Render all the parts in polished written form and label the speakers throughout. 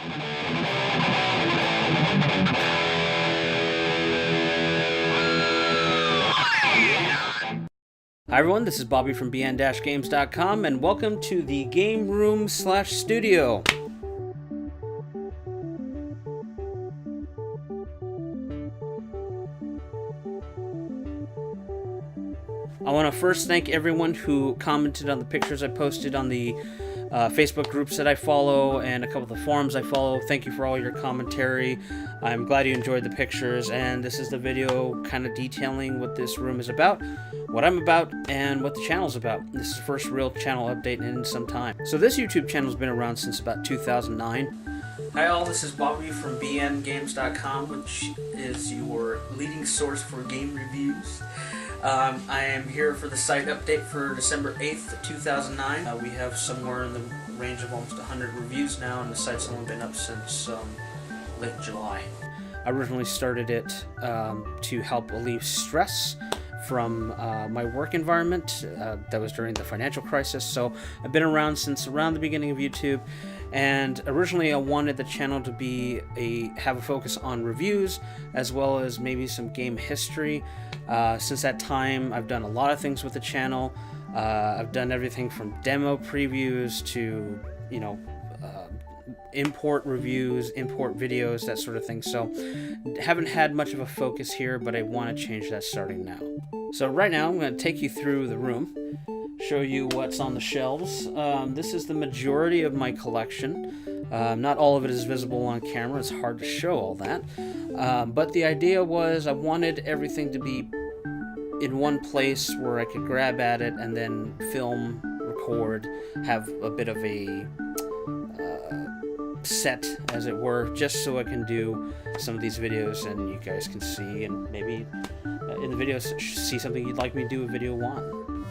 Speaker 1: Hi everyone, this is Bobby from bn-games.com and welcome to the Gameroom/studio. I want to first thank everyone who commented on the pictures I posted on the Facebook groups that I follow and a couple of the forums I follow. Thank you for all your commentary. I'm glad you enjoyed the pictures, and this is the video kind of detailing what this room is about, what I'm about, and what the channel's about. This is the first real channel update in some time. So this YouTube channel's been around since about 2009. Hi all, this is Bobby from bn-games.com, which is your leading source for game reviews. I am here for the site update for December 8th, 2009. We have somewhere in the range of almost 100 reviews now, and the site's only been up since late July. I originally started it to help relieve stress from my work environment. That was during the financial crisis, so I've been around since around the beginning of YouTube. And originally I wanted the channel to have a focus on reviews as well as maybe some game history. Since that time I've done a lot of things with the channel. I've done everything from demo previews to, import reviews, import videos, that sort of thing. So haven't had much of a focus here, but I want to change that starting now. So right now I'm going to take you through the room, show you what's on the shelves. This is the majority of my collection. Not all of it is visible on camera. It's hard to show all that. But the idea was I wanted everything to be in one place where I could grab at it and then film, record, have a bit of a set, as it were, just so I can do some of these videos and you guys can see, and maybe in the videos see something you'd like me to do a video on.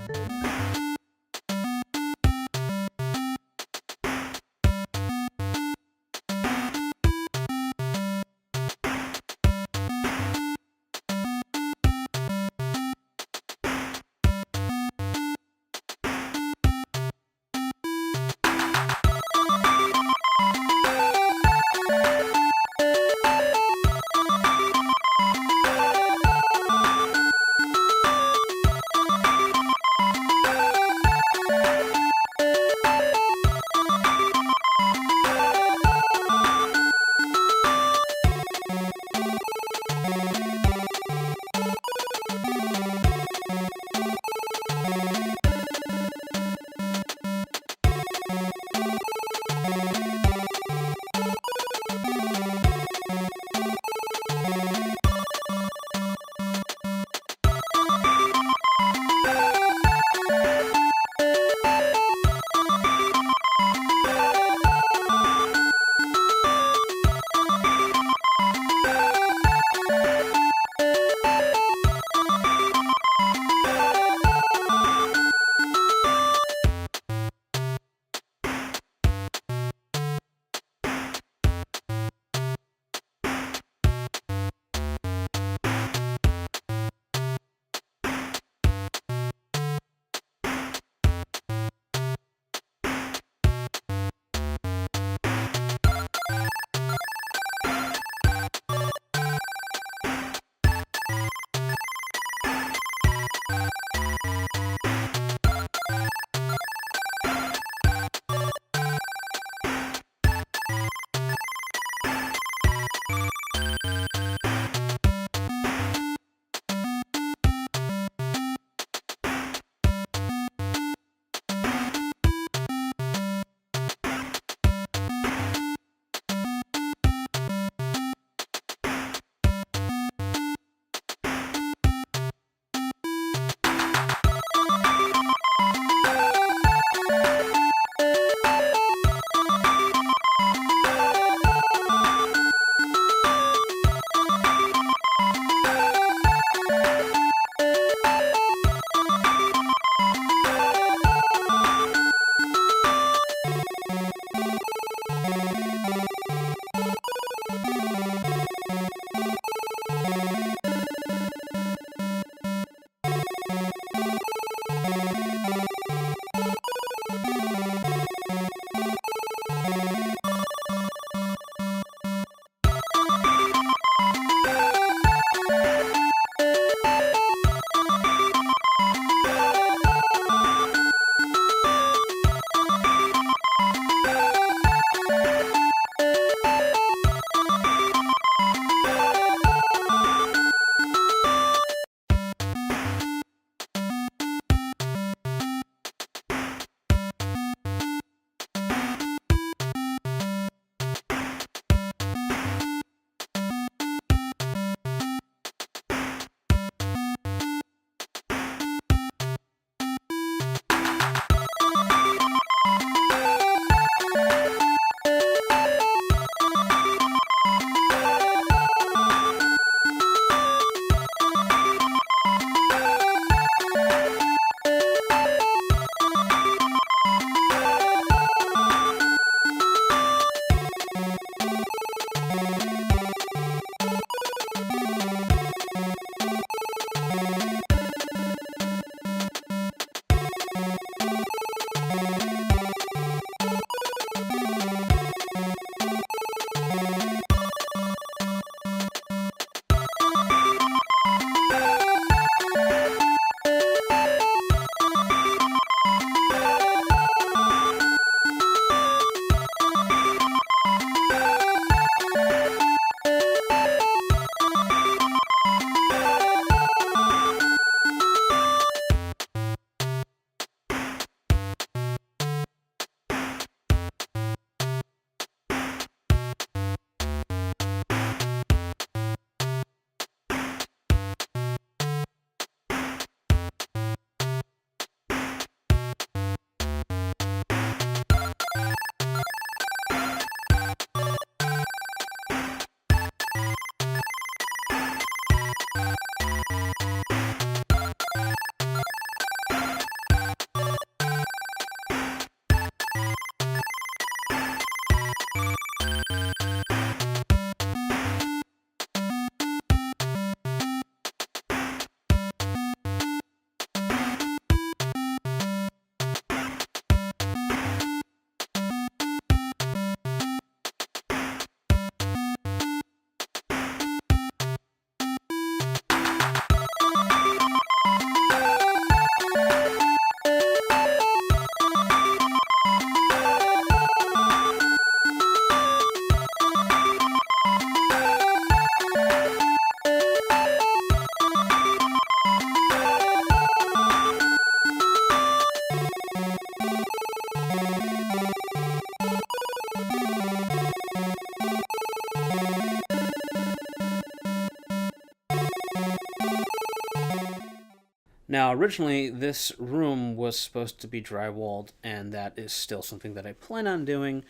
Speaker 1: Now, originally, this room was supposed to be drywalled, and that is still something that I plan on doing.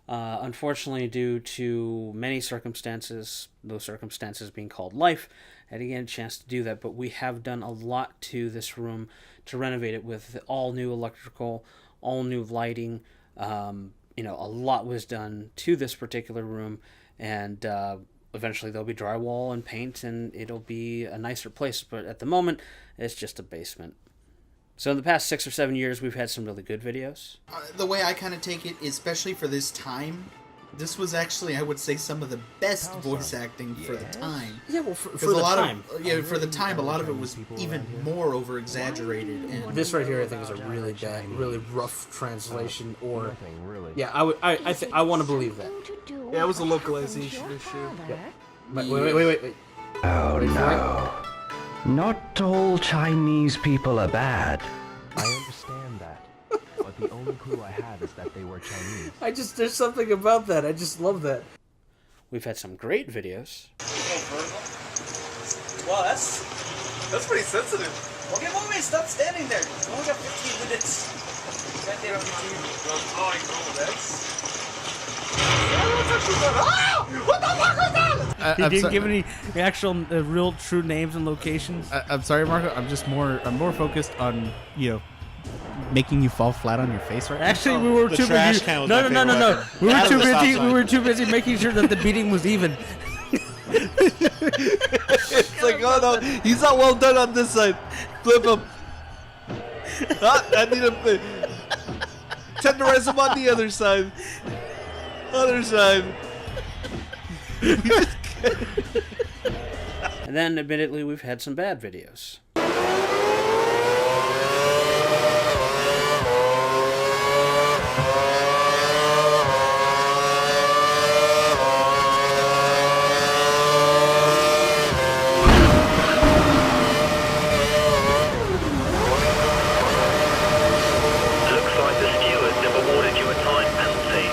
Speaker 1: Unfortunately, due to many circumstances, those circumstances being called life, I didn't get a chance to do that, but we have done a lot to this room to renovate it with all new electrical, all new lighting. A lot was done to this particular room, and eventually there'll be drywall and paint, and it'll be a nicer place, but at the moment, it's just a basement. So in the past 6 or 7 years, we've had some really good videos.
Speaker 2: The way I kind of take it, especially for this time, this was actually, I would say, some of the best voice acting for the time.
Speaker 1: Yeah, well, for the time.
Speaker 2: For the time, a lot of it was even more over-exaggerated. And
Speaker 1: this right here, I think, is a really bad, really rough translation, or... Yeah, I want to believe that.
Speaker 3: Yeah, it was a localization issue.
Speaker 1: Yeah. Wait.
Speaker 4: Oh, no. Not all Chinese people are bad.
Speaker 5: I understand that, but the only clue I have is that they were Chinese.
Speaker 1: There's something about that. I just love that. We've had some great videos.
Speaker 3: Wow, that's pretty sensitive. Okay, wait, stop standing there. We only got 15 minutes. Can't take 15. Oh, I know, that's... What the fuck was that?
Speaker 6: He didn't give any actual, real, true names and locations.
Speaker 7: I'm sorry, Marco. I'm more focused on making you fall flat on your face right
Speaker 6: Actually, we were too busy. No. We were too busy making sure that the beating was even.
Speaker 3: It's like, oh no, he's not well done on this side. Flip him. I need to tenderize him on the other side. Other side.
Speaker 1: And then, admittedly, we've had some bad videos.
Speaker 8: Looks like the steward never awarded you a time penalty.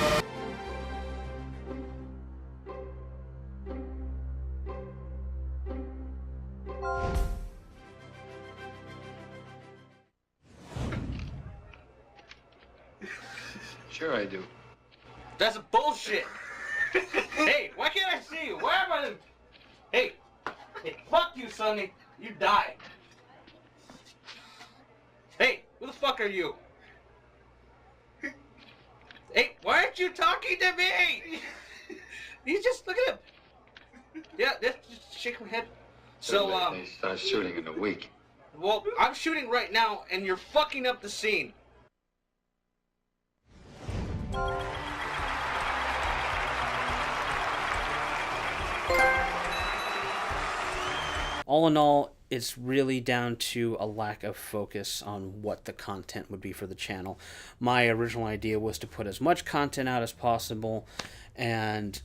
Speaker 9: Sure I do.
Speaker 10: That's bullshit. Hey, why can't I see you? Where am I? Hey, fuck you, Sonny. You die. Hey, who the fuck are you? Hey, why aren't you talking to me? You just look at him. Yeah, just shake my head. So,
Speaker 9: They start shooting in a week.
Speaker 10: well, I'm shooting right now, and you're fucking up the scene.
Speaker 1: All in all, it's really down to a lack of focus on what the content would be for the channel. My original idea was to put as much content out as possible and,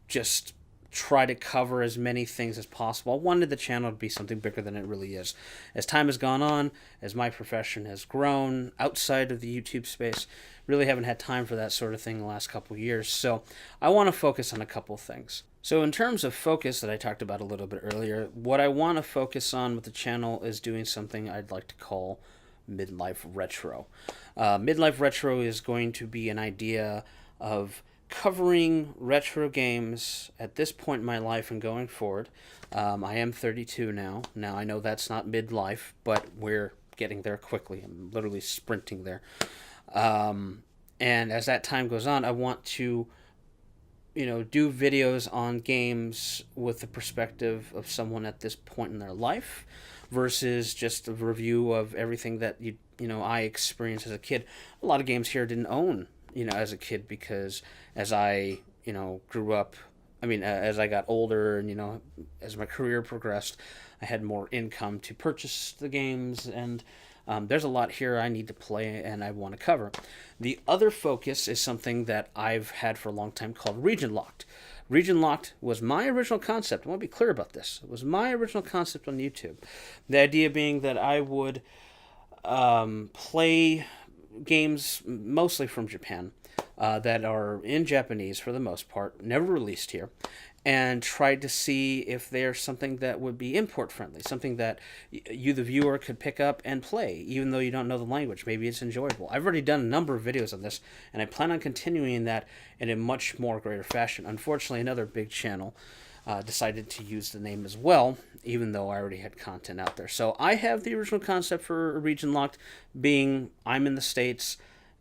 Speaker 1: just try to cover as many things as possible. I wanted the channel to be something bigger than it really is. As time has gone on, as my profession has grown outside of the YouTube space, really haven't had time for that sort of thing the last couple of years. So I want to focus on a couple of things. So in terms of focus that I talked about a little bit earlier, what I want to focus on with the channel is doing something I'd like to call midlife retro. Midlife retro is going to be an idea of covering retro games at this point in my life and going forward. I am 32 now. Now I know that's not midlife, but we're getting there quickly. I'm literally sprinting there. And as that time goes on, I want to do videos on games with the perspective of someone at this point in their life versus just a review of everything that I experienced as a kid. A lot of games here I didn't own, as a kid because as I, grew up, as I got older and, as my career progressed, I had more income to purchase the games and there's a lot here I need to play and I want to cover. The other focus is something that I've had for a long time called Region Locked. Region Locked was my original concept. I want to be clear about this. It was my original concept on YouTube. The idea being that I would play games mostly from Japan that are in Japanese for the most part, never released here, and tried to see if there's something that would be import friendly, something that you, the viewer, could pick up and play, even though you don't know the language. Maybe it's enjoyable. I've already done a number of videos on this, and I plan on continuing that in a much more greater fashion. Unfortunately, another big channel decided to use the name as well, even though I already had content out there. So I have the original concept for Region Locked, being I'm in the States.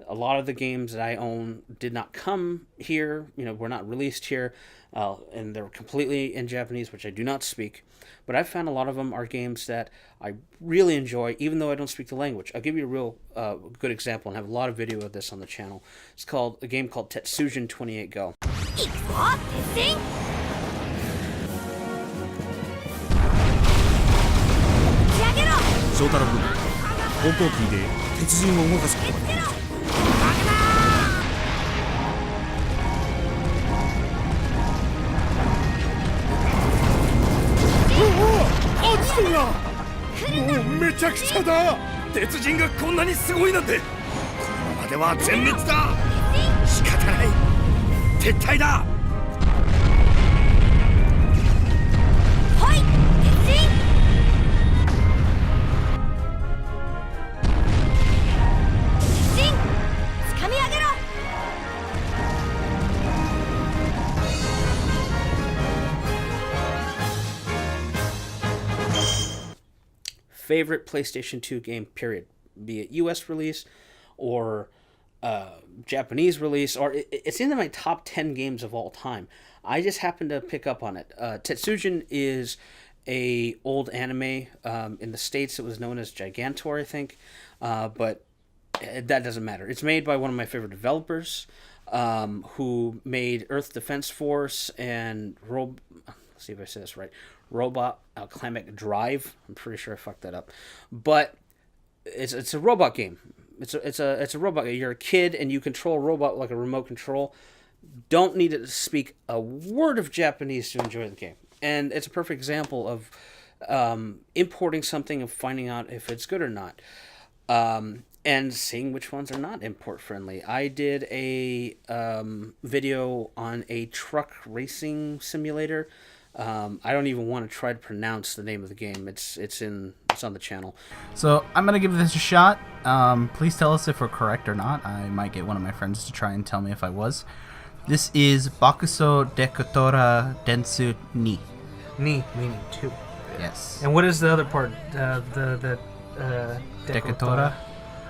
Speaker 1: A lot of the games that I own did not come here, were not released here, and they're completely in Japanese, which I do not speak. But I've found a lot of them are games that I really enjoy, even though I don't speak the language. I'll give you a real good example, and I have a lot of video of this on the channel. It's called a game called Tetsujin 28 Go.
Speaker 11: 翔太郎君、航行機で鉄人を動かすことができる。
Speaker 12: 落ちてるな。もうめちゃくちゃだ。鉄人がこんなにすごいなんて。このままでは全滅だ。仕方ない。撤退だ。はい、鉄人。
Speaker 1: Favorite PlayStation 2 game, period. Be it US release or Japanese release, or it's in my top 10 games of all time. I just happened to pick up on it. Tetsujin is a old anime. In the States, it was known as Gigantor, I think. But that doesn't matter. It's made by one of my favorite developers who made Earth Defense Force and let's see if I say this right. Robot Alchemic Drive. I'm pretty sure I fucked that up, but it's a robot game. It's a robot game. You're a kid and you control a robot like a remote control. Don't need to speak a word of Japanese to enjoy the game, and it's a perfect example of importing something and finding out if it's good or not, and seeing which ones are not import friendly. I did a video on a truck racing simulator. I don't even want to try to pronounce the name of the game. It's on the channel.
Speaker 7: So I'm gonna give this a shot. Please tell us if we're correct or not. I might get one of my friends to try and tell me if I was. This is Bakuso Dekotora Densu Ni.
Speaker 6: Ni meaning two.
Speaker 7: Yes.
Speaker 6: And what is the other part?
Speaker 7: Dekotora.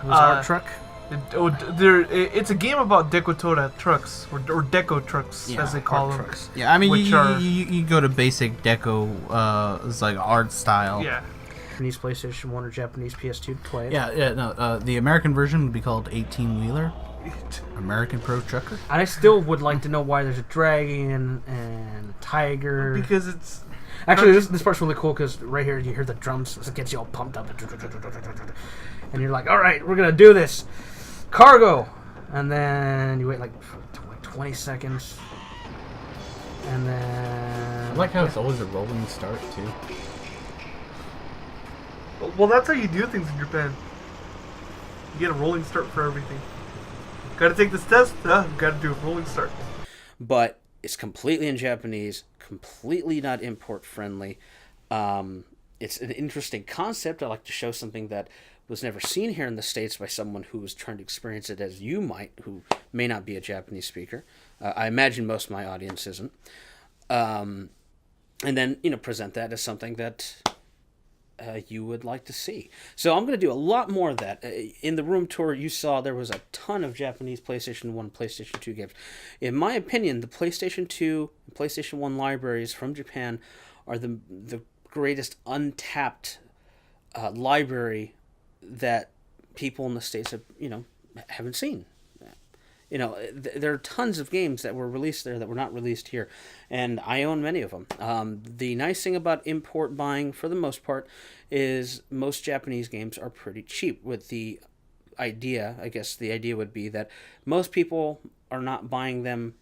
Speaker 6: Art truck.
Speaker 3: It's a game about Dekotora trucks, or Deco trucks, as they call them.
Speaker 7: Trucks. Yeah, I mean, you go to basic Deco, it's like art style.
Speaker 3: Yeah.
Speaker 6: Japanese PlayStation 1 or Japanese PS2 to play it.
Speaker 7: No, the American version would be called 18-wheeler. American Pro Trucker.
Speaker 6: I still would like to know why there's a dragon and a tiger.
Speaker 3: Because it's...
Speaker 6: Actually, this part's really cool because right here you hear the drums. So it gets you all pumped up. And you're like, all right, we're going to do this. Cargo! And then you wait like 20 seconds. And then...
Speaker 7: I like how it's always a rolling start, too.
Speaker 3: Well, that's how you do things in Japan. You get a rolling start for everything. Gotta take this test? Gotta do a rolling start.
Speaker 1: But it's completely in Japanese, completely not import friendly. It's an interesting concept. I like to show something that was never seen here in the States by someone who was trying to experience it as you might, who may not be a Japanese speaker. I imagine most of my audience isn't. And then, present that as something that you would like to see. So I'm going to do a lot more of that. In the room tour, you saw there was a ton of Japanese PlayStation 1, PlayStation 2 games. In my opinion, the PlayStation 2 and PlayStation 1 libraries from Japan are the greatest untapped library that people in the States have, haven't seen. There are tons of games that were released there that were not released here, and I own many of them. The nice thing about import buying, for the most part, is most Japanese games are pretty cheap, with the idea, I guess the idea would be that most people are not buying them,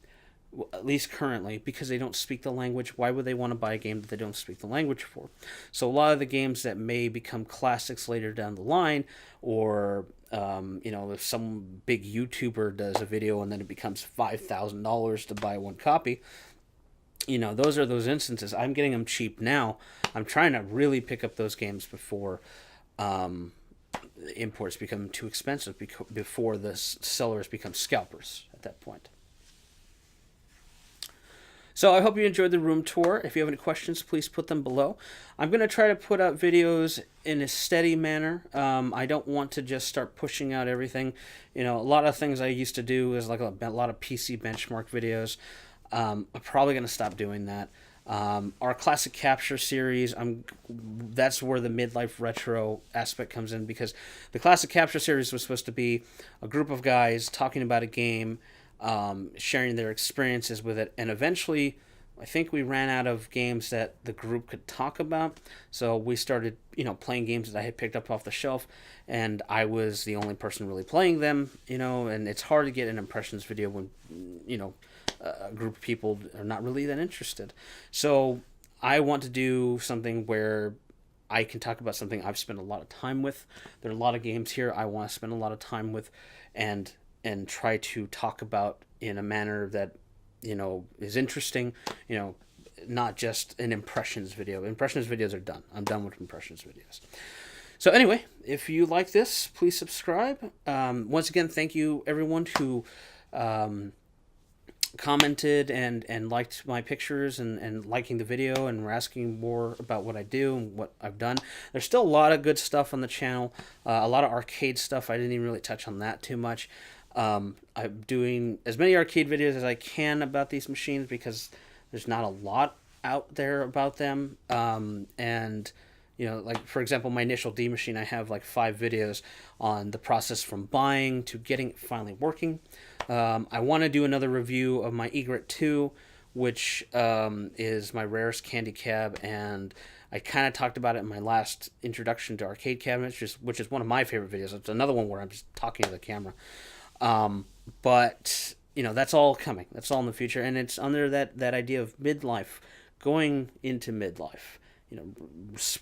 Speaker 1: at least currently, because they don't speak the language. Why would they want to buy a game that they don't speak the language for? So a lot of the games that may become classics later down the line, or If some big YouTuber does a video and then it becomes $5,000 to buy one copy, those are those instances. I'm getting them cheap now. I'm trying to really pick up those games before imports become too expensive, before the sellers become scalpers at that point. So I hope you enjoyed the room tour. If you have any questions, please put them below. I'm going to try to put out videos in a steady manner. I don't want to just start pushing out everything. A lot of things I used to do is like a lot of PC benchmark videos. I'm probably going to stop doing that. Our classic capture series, that's where the midlife retro aspect comes in, because the classic capture series was supposed to be a group of guys talking about a game, sharing their experiences with it, and eventually I think we ran out of games that the group could talk about, so we started playing games that I had picked up off the shelf, and I was the only person really playing them, and it's hard to get an impressions video when a group of people are not really that interested. So I want to do something where I can talk about something I've spent a lot of time with. There are a lot of games here I want to spend a lot of time with, and try to talk about in a manner that is interesting, not just an impressions video. Impressions videos are done. I'm done with impressions videos. So anyway, if you like this, please subscribe. Once again, thank you everyone who commented and liked my pictures and liking the video and were asking more about what I do and what I've done. There's still a lot of good stuff on the channel, a lot of arcade stuff. I didn't even really touch on that too much. I'm doing as many arcade videos as I can about these machines because there's not a lot out there about them. Like for example, my initial D machine, I have like 5 videos on the process from buying to getting it finally working. I want to do another review of my Egret 2, which is my rarest candy cab, and I kind of talked about it in my last introduction to arcade cabinets, which is one of my favorite videos. It's another one where I'm just talking to the camera. But that's all coming. That's all in the future, and it's under that idea of midlife, going into midlife.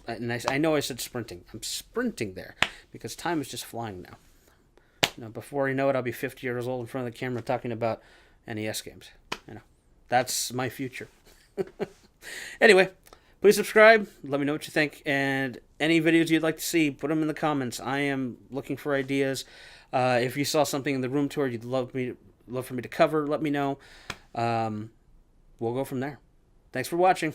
Speaker 1: And I know I said sprinting. I'm sprinting there because time is just flying now. Before you know it, I'll be 50 years old in front of the camera talking about NES games. That's my future. Anyway, please subscribe. Let me know what you think, and any videos you'd like to see, put them in the comments. I am looking for ideas. If you saw something in the room tour you'd love for me to cover, let me know. We'll go from there. Thanks for watching.